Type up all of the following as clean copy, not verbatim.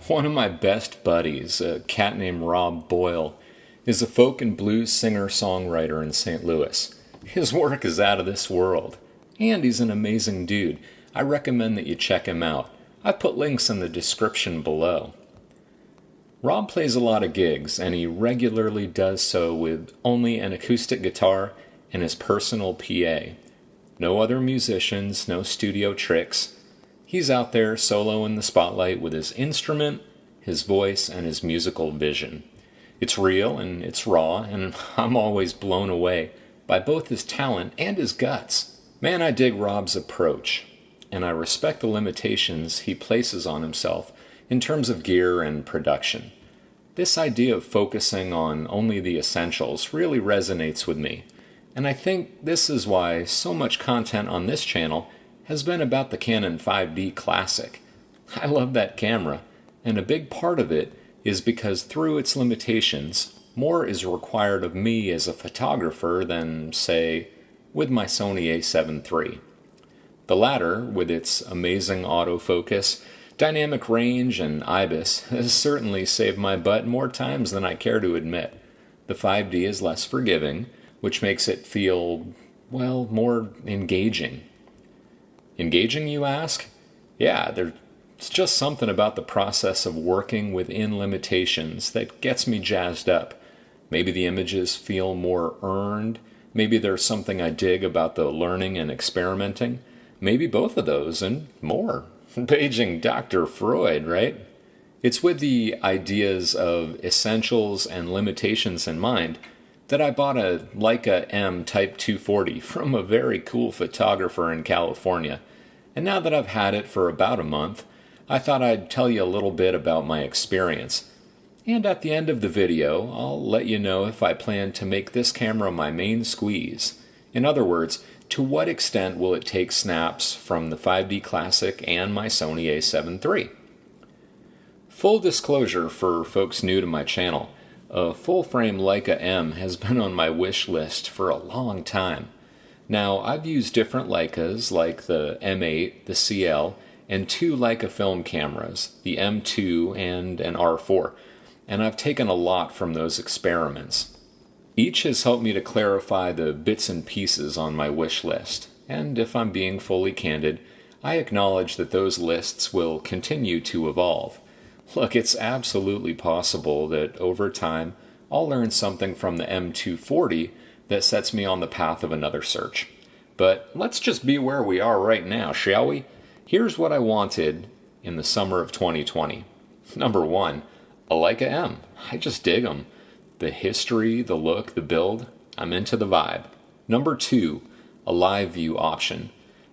One of my best buddies, a cat named Rob Boyle, is a folk and blues singer-songwriter in St. Louis. His work is out of this world, and he's an amazing dude. I recommend that you check him out. I've put links in the description below. Rob plays a lot of gigs, and he regularly does so with only an acoustic guitar and his personal PA. No other musicians, no studio tricks. He's out there solo in the spotlight with his instrument, his voice, and his musical vision. It's real and it's raw, and I'm always blown away by both his talent and his guts. Man, I dig Rob's approach, and I respect the limitations he places on himself in terms of gear and production. This idea of focusing on only the essentials really resonates with me, and I think this is why so much content on this channel has been about the Canon 5D Classic. I love that camera, and a big part of it is because through its limitations, more is required of me as a photographer than, say, with my Sony a7 III. The latter, with its amazing autofocus, dynamic range, and IBIS, has certainly saved my butt more times than I care to admit. The 5D is less forgiving, which makes it feel, well, more engaging. Engaging, you ask? Yeah, there's just something about the process of working within limitations that gets me jazzed up. Maybe the images feel more earned. Maybe there's something I dig about the learning and experimenting. Maybe both of those and more. Paging Dr. Freud, right? It's with the ideas of essentials and limitations in mind that I bought a Leica M Type 240 from a very cool photographer in California. And now that I've had it for about a month, I thought I'd tell you a little bit about my experience. And at the end of the video, I'll let you know if I plan to make this camera my main squeeze. In other words, to what extent will it take snaps from the 5D Classic and my Sony a7 III? Full disclosure for folks new to my channel, a full-frame Leica M has been on my wish list for a long time. Now, I've used different Leicas like the M8, the CL, and two Leica film cameras, the M2 and an R4, and I've taken a lot from those experiments. Each has helped me to clarify the bits and pieces on my wish list, and if I'm being fully candid, I acknowledge that those lists will continue to evolve. Look, it's absolutely possible that over time I'll learn something from the M240 that sets me on the path of another search. But let's just be where we are right now, shall we? Here's what I wanted in the summer of 2020. Number one, a Leica M. I just dig them. The history, the look, the build, I'm into the vibe. Number two, a live view option.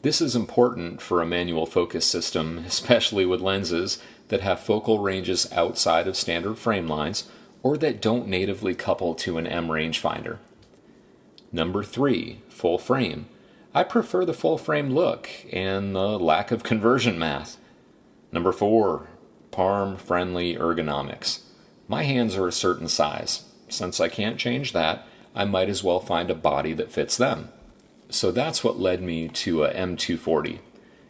This is important for a manual focus system, especially with lenses that have focal ranges outside of standard frame lines or that don't natively couple to an M rangefinder. Number three, full frame. I prefer the full frame look and the lack of conversion math. Number four, palm-friendly ergonomics. My hands are a certain size. Since I can't change that, I might as well find a body that fits them. So that's what led me to a M240.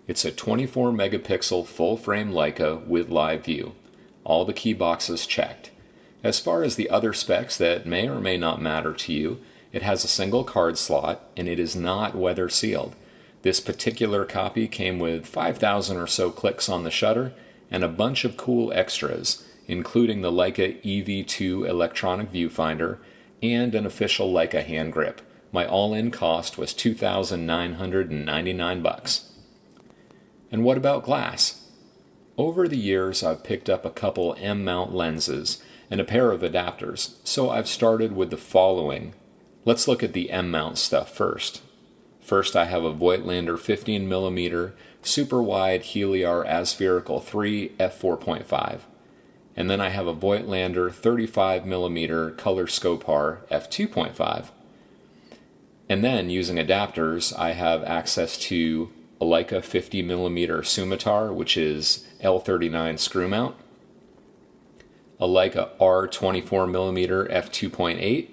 It's a 24 megapixel full frame Leica with live view. All the key boxes checked. As far as the other specs that may or may not matter to you, it has a single card slot and it is not weather sealed. This particular copy came with 5,000 or so clicks on the shutter and a bunch of cool extras, including the Leica EV2 electronic viewfinder and an official Leica hand grip. My all-in cost was $2,999. And what about glass? Over the years, I've picked up a couple M-mount lenses and a pair of adapters, so I've started with the following. Let's look at the M-mount stuff first. First, I have a Voigtlander 15mm super wide Heliar aspherical 3 f4.5. And then I have a Voigtlander 35mm color Scopar f2.5. And then, using adapters, I have access to a Leica 50mm Sumatar, which is L39 screw mount, a Leica R24mm f2.8,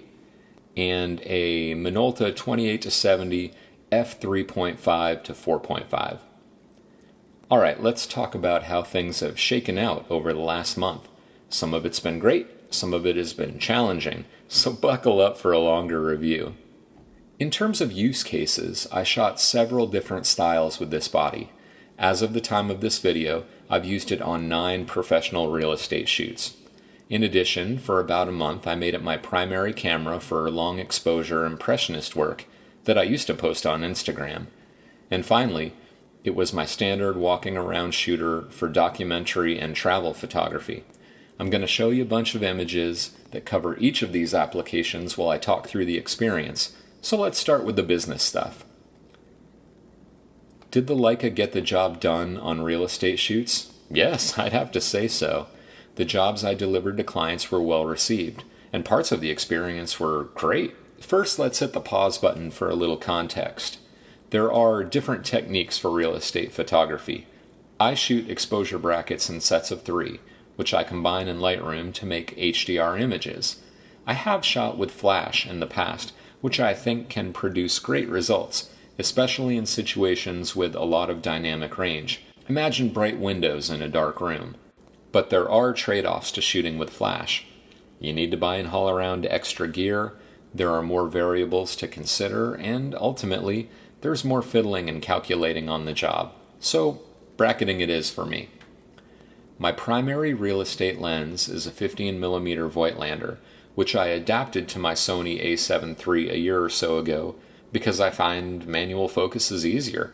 and a Minolta 28-70 f3.5 to 4.5. Alright, let's talk about how things have shaken out over the last month. Some of it's been great, some of it has been challenging, so buckle up for a longer review. In terms of use cases, I shot several different styles with this body. As of the time of this video, I've used it on 9 professional real estate shoots. In addition, for about a month, I made it my primary camera for long exposure impressionist work that I used to post on Instagram. And finally, it was my standard walking around shooter for documentary and travel photography. I'm going to show you a bunch of images that cover each of these applications while I talk through the experience, so let's start with the business stuff. Did the Leica get the job done on real estate shoots? Yes, I'd have to say so. The jobs I delivered to clients were well received, and parts of the experience were great. First, let's hit the pause button for a little context. There are different techniques for real estate photography. I shoot exposure brackets in sets of 3, which I combine in Lightroom to make HDR images. I have shot with flash in the past, which I think can produce great results, especially in situations with a lot of dynamic range. Imagine bright windows in a dark room. But there are trade-offs to shooting with flash. You need to buy and haul around extra gear, there are more variables to consider, and ultimately, there's more fiddling and calculating on the job. So, bracketing it is for me. My primary real estate lens is a 15mm Voigtlander, which I adapted to my Sony a7 III a year or so ago because I find manual focus is easier.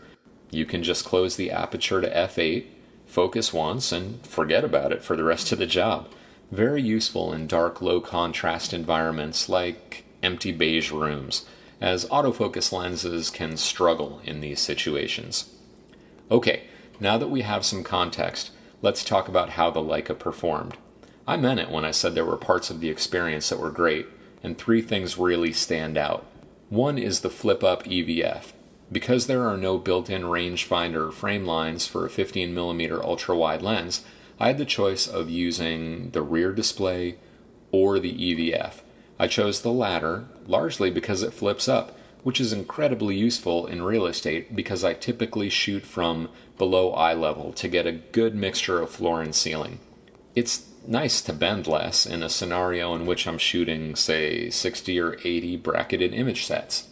You can just close the aperture to f8, focus once, and forget about it for the rest of the job. Very useful in dark, low-contrast environments like empty beige rooms, as autofocus lenses can struggle in these situations. Okay, now that we have some context, let's talk about how the Leica performed. I meant it when I said there were parts of the experience that were great, and 3 things really stand out. One is the flip-up EVF. Because there are no built-in rangefinder frame lines for a 15mm ultra-wide lens, I had the choice of using the rear display or the EVF. I chose the latter, largely because it flips up, which is incredibly useful in real estate because I typically shoot from below eye level to get a good mixture of floor and ceiling. It's nice to bend less in a scenario in which I'm shooting, say, 60 or 80 bracketed image sets.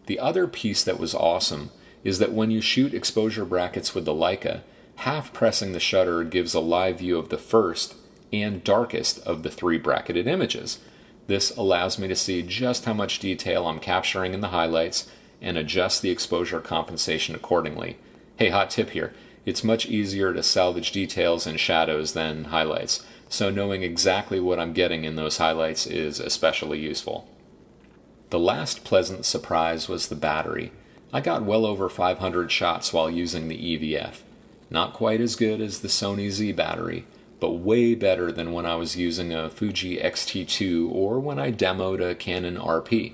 The other piece that was awesome is that when you shoot exposure brackets with the Leica, half pressing the shutter gives a live view of the first and darkest of the 3 bracketed images. This allows me to see just how much detail I'm capturing in the highlights and adjust the exposure compensation accordingly. Hey, hot tip here. It's much easier to salvage details in shadows than highlights, so knowing exactly what I'm getting in those highlights is especially useful. The last pleasant surprise was the battery. I got well over 500 shots while using the EVF. Not quite as good as the Sony Z battery, but way better than when I was using a Fuji X-T2 or when I demoed a Canon RP.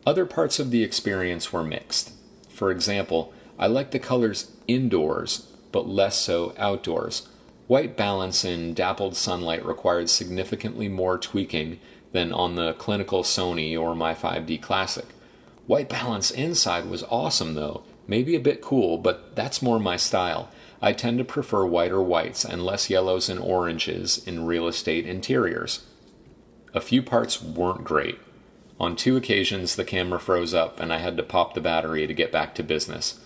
Other parts of the experience were mixed. For example, I liked the colors indoors, but less so outdoors. White balance in dappled sunlight required significantly more tweaking than on the clinical Sony or my 5D Classic. White balance inside was awesome though, maybe a bit cool, but that's more my style. I tend to prefer whiter whites and less yellows and oranges in real estate interiors. A few parts weren't great. On 2 occasions the camera froze up and I had to pop the battery to get back to business.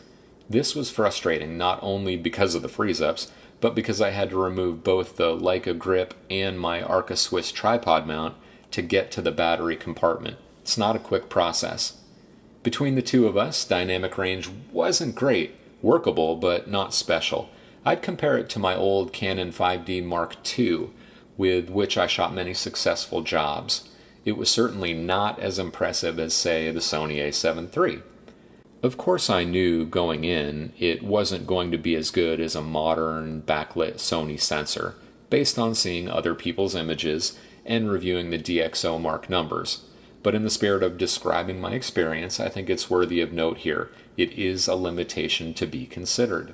This was frustrating not only because of the freeze-ups, but because I had to remove both the Leica grip and my Arca Swiss tripod mount to get to the battery compartment. It's not a quick process. Between the 2 of us, dynamic range wasn't great, workable but not special. I'd compare it to my old Canon 5D Mark II, with which I shot many successful jobs. It was certainly not as impressive as, say, the Sony a7 III. Of course I knew going in it wasn't going to be as good as a modern backlit Sony sensor, based on seeing other people's images and reviewing the DxO Mark numbers. But in the spirit of describing my experience, I think it's worthy of note here. It is a limitation to be considered.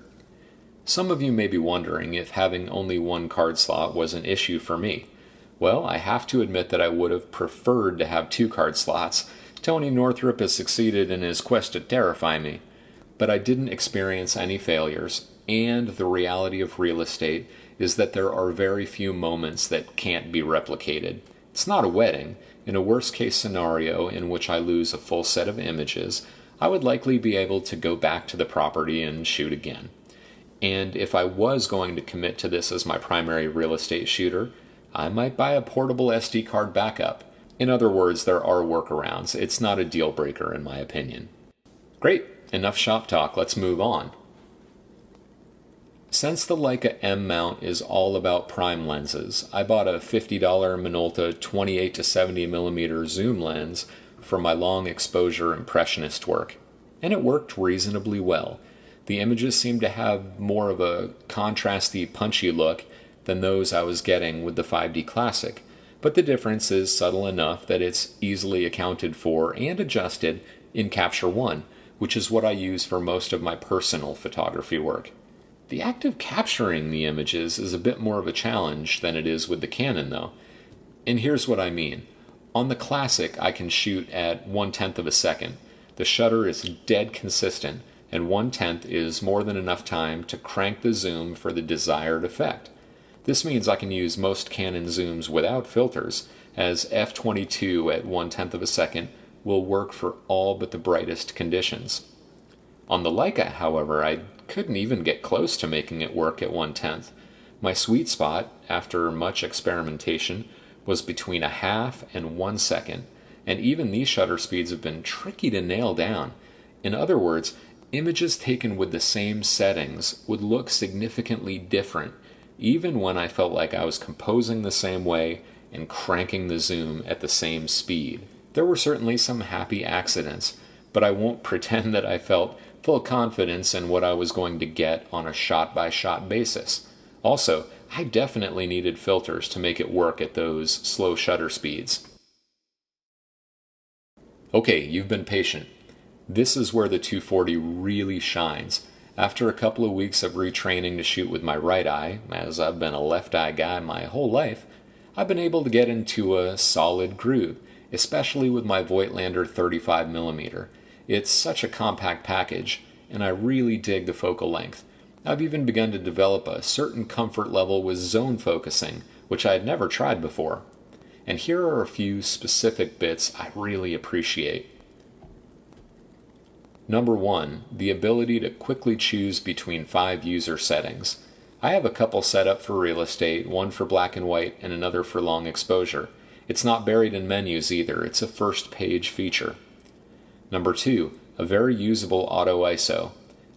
Some of you may be wondering if having only 1 card slot was an issue for me. Well, I have to admit that I would have preferred to have 2 card slots. Tony Northrup has succeeded in his quest to terrify me. But I didn't experience any failures, And the reality of real estate is that there are very few moments that can't be replicated. It's not a wedding. In a worst case scenario in which I lose a full set of images, I would likely be able to go back to the property and shoot again. And if I was going to commit to this as my primary real estate shooter, I might buy a portable SD card backup. In other words, there are workarounds. It's not a deal breaker in my opinion. Great, enough shop talk, let's move on. Since the Leica M mount is all about prime lenses, I bought a $50 Minolta 28 to 70mm zoom lens for my long exposure impressionist work, and it worked reasonably well. The images seemed to have more of a contrasty, punchy look than those I was getting with the 5D Classic, but the difference is subtle enough that it's easily accounted for and adjusted in Capture One, which is what I use for most of my personal photography work. The act of capturing the images is a bit more of a challenge than it is with the Canon though. And here's what I mean. On the Classic, I can shoot at 1/10 of a second. The shutter is dead consistent, and 1/10 is more than enough time to crank the zoom for the desired effect. This means I can use most Canon zooms without filters, as f/22 at 1/10 of a second will work for all but the brightest conditions. On the Leica, however, I couldn't even get close to making it work at 1/10. My sweet spot, after much experimentation, was between 1/2 and 1 second, and even these shutter speeds have been tricky to nail down. In other words, images taken with the same settings would look significantly different, even when I felt like I was composing the same way and cranking the zoom at the same speed. There were certainly some happy accidents, but I won't pretend that I felt full confidence in what I was going to get on a shot-by-shot basis. Also, I definitely needed filters to make it work at those slow shutter speeds. Okay, you've been patient. This is where the 240 really shines. After a couple of weeks of retraining to shoot with my right eye, as I've been a left eye guy my whole life, I've been able to get into a solid groove, especially with my Voigtlander 35mm. It's such a compact package, and I really dig the focal length. I've even begun to develop a certain comfort level with zone focusing, which I had never tried before. And here are a few specific bits I really appreciate. Number 1, the ability to quickly choose between 5 user settings. I have a couple set up for real estate, one for black and white and another for long exposure. It's not buried in menus either, it's a first page feature. Number 2, a very usable auto ISO.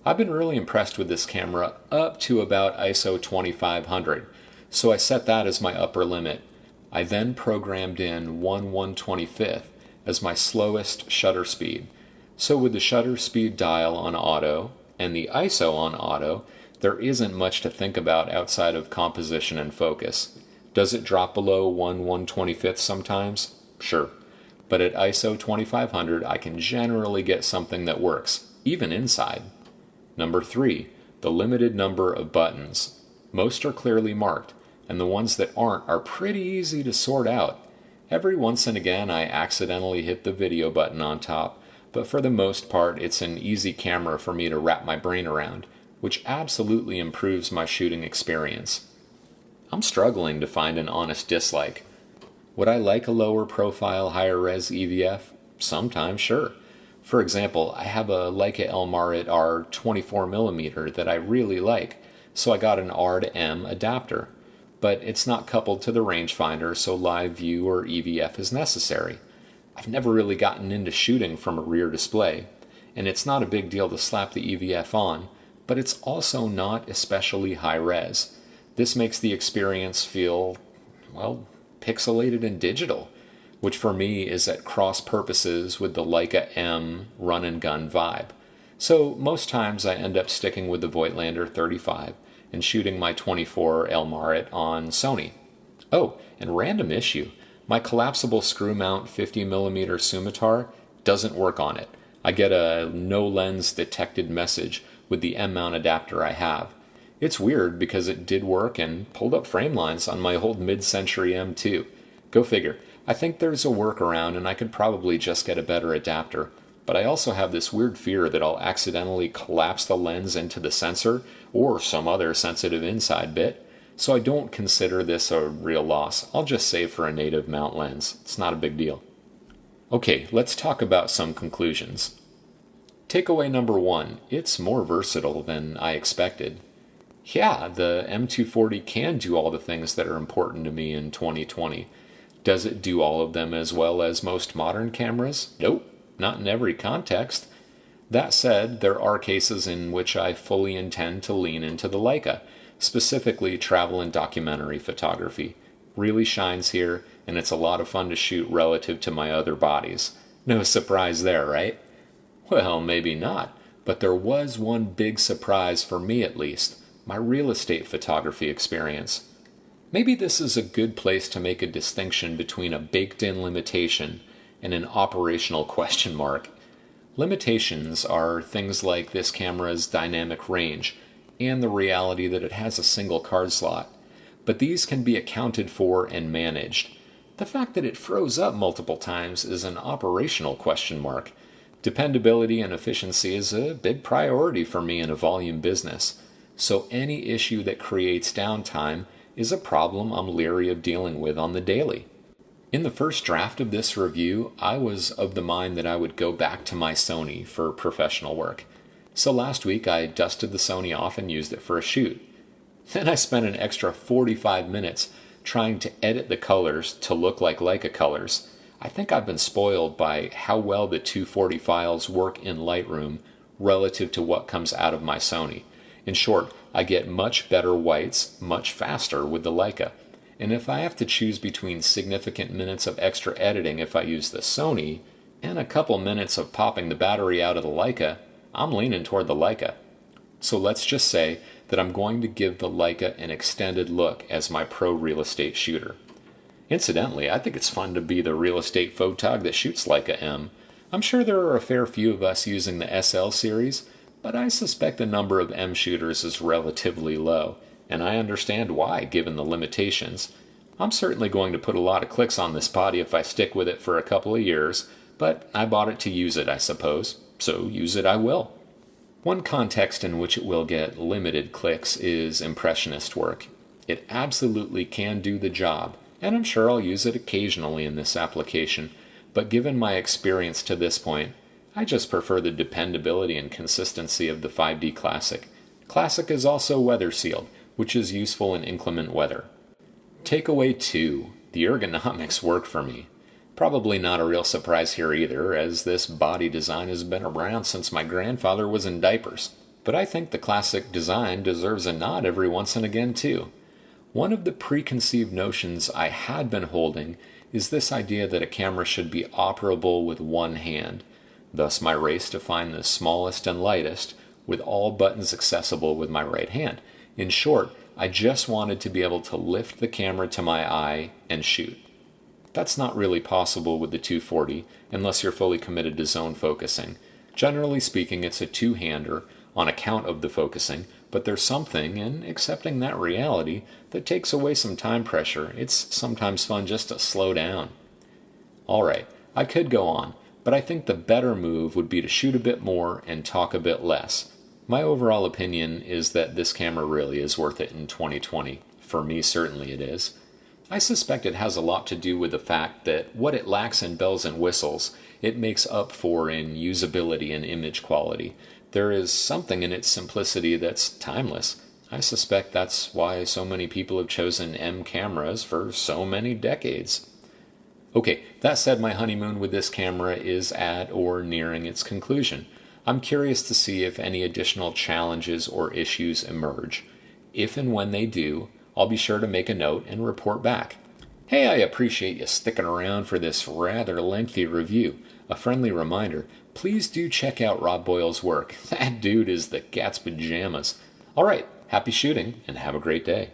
I've been really impressed with this camera up to about ISO 2500, so I set that as my upper limit. I then programmed in 1/125th as my slowest shutter speed. So with the shutter speed dial on auto and the ISO on auto, there isn't much to think about outside of composition and focus. Does it drop below 1/125th sometimes? Sure. But at ISO 2500, I can generally get something that works, even inside. Number 3, the limited number of buttons. Most are clearly marked, and the ones that aren't are pretty easy to sort out. Every once and again, I accidentally hit the video button on top, but for the most part, it's an easy camera for me to wrap my brain around, which absolutely improves my shooting experience. I'm struggling to find an honest dislike. Would I like a lower profile, higher res EVF? Sometimes, sure. For example, I have a Leica M R 24mm that I really like, so I got an R to M adapter. But it's not coupled to the rangefinder, so live view or EVF is necessary. I've never really gotten into shooting from a rear display, and it's not a big deal to slap the EVF on, but it's also not especially high res. This makes the experience feel, well, pixelated and digital, which for me is at cross purposes with the Leica M run and gun vibe. So most times I end up sticking with the Voigtlander 35 and shooting my 24 Elmarit on Sony. Oh, and random issue, my collapsible screw mount 50mm Sumatar doesn't work on it. I get a no lens detected message with the M mount adapter I have. It's weird because it did work and pulled up frame lines on my old mid-century M2. Go figure. I think there's a workaround and I could probably just get a better adapter. but I also have this weird fear that I'll accidentally collapse the lens into the sensor or some other sensitive inside bit, so I don't consider this a real loss. I'll just save for a native mount lens. It's not a big deal. Okay, let's talk about some conclusions. Takeaway number 1, it's more versatile than I expected. Yeah, the M240 can do all the things that are important to me in 2020. Does it do all of them as well as most modern cameras? Nope, not in every context. That said, there are cases in which I fully intend to lean into the Leica, specifically travel and documentary photography. Really shines here, and it's a lot of fun to shoot relative to my other bodies. No surprise there, right? Well, maybe not, but there was one big surprise for me at least, my real estate photography experience. Maybe this is a good place to make a distinction between a baked-in limitation and an operational question mark. Limitations are things like this camera's dynamic range and the reality that it has a single card slot, but these can be accounted for and managed. The fact that it froze up multiple times is an operational question mark. Dependability and efficiency is a big priority for me in a volume business, so any issue that creates downtime is a problem I'm leery of dealing with on the daily. In the first draft of this review, I was of the mind that I would go back to my Sony for professional work. So last week I dusted the Sony off and used it for a shoot. Then I spent an extra 45 minutes trying to edit the colors to look like Leica colors. I think I've been spoiled by how well the 240 files work in Lightroom relative to what comes out of my Sony. In short, I get much better whites much faster with the Leica. And if I have to choose between significant minutes of extra editing if I use the Sony and a couple minutes of popping the battery out of the Leica, I'm leaning toward the Leica. So let's just say that I'm going to give the Leica an extended look as my pro real estate shooter. Incidentally, I think it's fun to be the real estate photog that shoots Leica M. I'm sure there are a fair few of us using the SL series, but I suspect the number of M shooters is relatively low, and I understand why given the limitations. I'm certainly going to put a lot of clicks on this body if I stick with it for a couple of years, but I bought it to use it, I suppose, so use it I will. One context in which it will get limited clicks is impressionist work. It absolutely can do the job, and I'm sure I'll use it occasionally in this application, but given my experience to this point, I just prefer the dependability and consistency of the 5D Classic. Classic is also weather sealed, which is useful in inclement weather. Takeaway 2. The ergonomics work for me. Probably not a real surprise here either, as this body design has been around since my grandfather was in diapers. But I think the classic design deserves a nod every once and again too. One of the preconceived notions I had been holding is this idea that a camera should be operable with one hand. Thus my race to find the smallest and lightest, with all buttons accessible with my right hand. In short, I just wanted to be able to lift the camera to my eye and shoot. That's not really possible with the 240 unless you're fully committed to zone focusing. Generally speaking, it's a two-hander on account of the focusing, but there's something in accepting that reality that takes away some time pressure. It's sometimes fun just to slow down. Alright, I could go on, but I think the better move would be to shoot a bit more and talk a bit less. My overall opinion is that this camera really is worth it in 2020. For me, certainly it is. I suspect it has a lot to do with the fact that what it lacks in bells and whistles, it makes up for in usability and image quality. There is something in its simplicity that's timeless. I suspect that's why so many people have chosen M cameras for so many decades. Okay, that said, my honeymoon with this camera is at or nearing its conclusion. I'm curious to see if any additional challenges or issues emerge. If and when they do, I'll be sure to make a note and report back. Hey, I appreciate you sticking around for this rather lengthy review. A friendly reminder, please do check out Rob Boyle's work. That dude is the cat's pajamas. Alright, happy shooting and have a great day.